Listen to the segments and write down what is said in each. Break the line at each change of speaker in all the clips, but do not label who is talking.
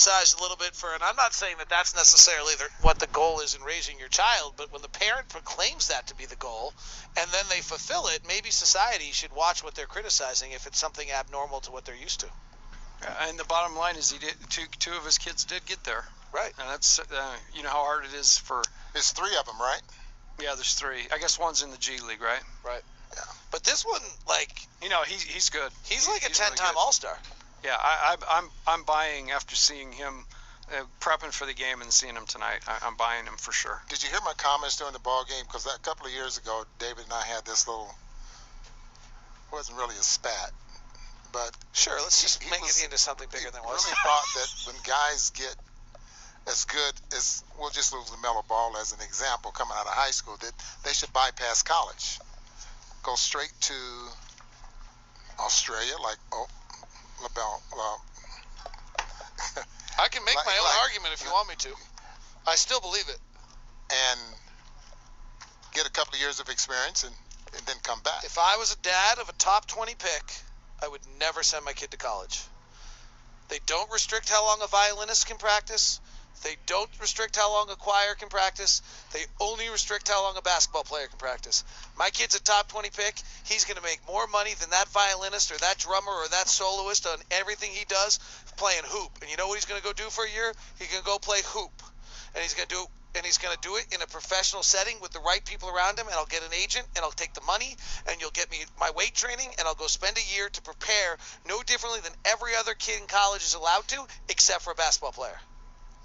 criticized a little bit for, and I'm not saying that that's necessarily what the goal is in raising your child, but when the parent proclaims that to be the goal, and then they fulfill it, maybe society should watch what they're criticizing if it's something abnormal to what they're used to.
And the bottom line is, two of his kids did get there.
Right.
And that's, you know how hard it is for.
There's 3 of them, right?
Yeah, there's 3. I guess one's in the G League, right?
Right. Yeah. But this one, like,
you know, he's good.
He's like a 10-time
really
All-Star.
Yeah, I'm buying after seeing him prepping for the game and seeing him tonight. I'm buying him for sure.
Did you hear my comments during the ball game? Because a couple of years ago, David and I had this little. It wasn't really a spat, but
sure. Let's just make it into something bigger than it was.
He really thought that when guys get as good as, we'll just use LaMelo Ball as an example, coming out of high school, that they should bypass college, go straight to Australia, like
I can make my own argument if you want me to. I still believe it.
And get a couple of years of experience and then come back.
If I was a dad of a top 20 pick, I would never send my kid to college. They don't restrict how long a violinist can practice. They don't restrict how long a choir can practice. They only restrict how long a basketball player can practice. My kid's a top 20 pick. He's going to make more money than that violinist or that drummer or that soloist on everything he does playing hoop. And you know what he's going to go do for a year? He's going to go play hoop. And he's going to do it in a professional setting with the right people around him, and I'll get an agent, and I'll take the money, and you'll get me my weight training, and I'll go spend a year to prepare no differently than every other kid in college is allowed to, except for a basketball player.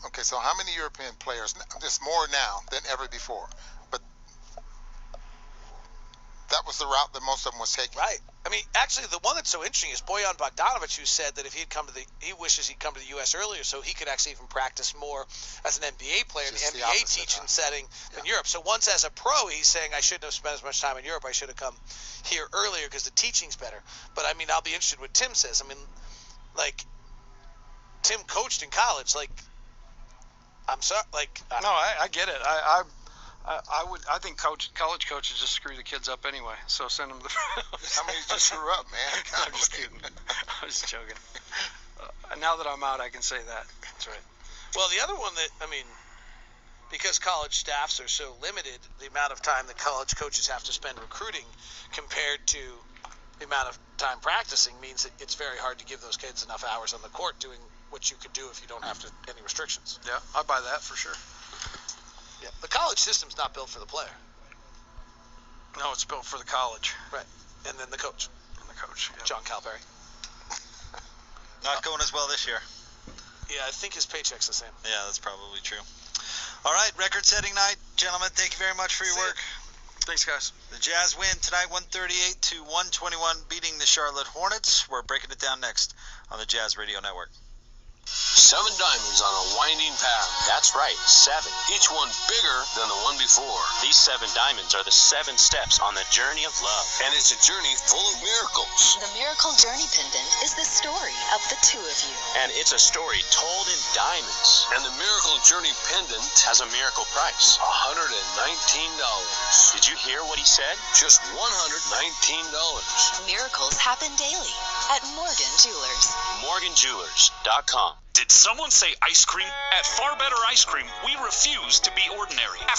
Okay, so how many European players, there's more now than ever before, but that was the route that most of them was taking.
Right. I mean, actually, the one that's so interesting is Bojan Bogdanovic, who said that if he wishes he'd come to the U.S. earlier so he could actually even practice more as an NBA player in the NBA teaching setting than Europe. So once as a pro, he's saying, I shouldn't have spent as much time in Europe. I should have come here earlier because the teaching's better. But, I mean, I'll be interested what Tim says. I mean, like, Tim coached in college. Like, I'm sorry. Like,
no, I get it. I think college coaches just screw the kids up anyway. So send them the.
How many just screw up, man?
I'm just kidding. I was joking. Now that I'm out, I can say that.
That's right. Well, the other one that, I mean, because college staffs are so limited, the amount of time that college coaches have to spend recruiting compared to the amount of time practicing means that it's very hard to give those kids enough hours on the court doing what you could do if you don't have any restrictions.
Yeah, I buy that for sure.
Yeah, the college system's not built for the player.
No, it's built for the college.
Right, and then the coach.
Yeah.
John Calipari.
Not going as well this year.
Yeah, I think his paycheck's the same.
Yeah, that's probably true. All right, record-setting night, gentlemen. Thank you very much for your work.
Thanks, guys.
The Jazz win tonight, 138 to 121, beating the Charlotte Hornets. We're breaking it down next on the Jazz Radio Network.
7 diamonds on a winding path.
That's right, 7.
Each one bigger than the one before.
These 7 diamonds are the 7 steps on the journey of love.
And it's a journey full of miracles.
The Miracle Journey pendant is the story of the 2 of you.
And it's a story told in diamonds.
And the Miracle Journey pendant
has a miracle price.
$119.
Did you hear what he said?
Just $119.
Miracles happen daily at Morgan Jewelers.
MorganJewelers.com.
Did someone say ice cream? At Far Better Ice Cream, we refuse to be ordinary. After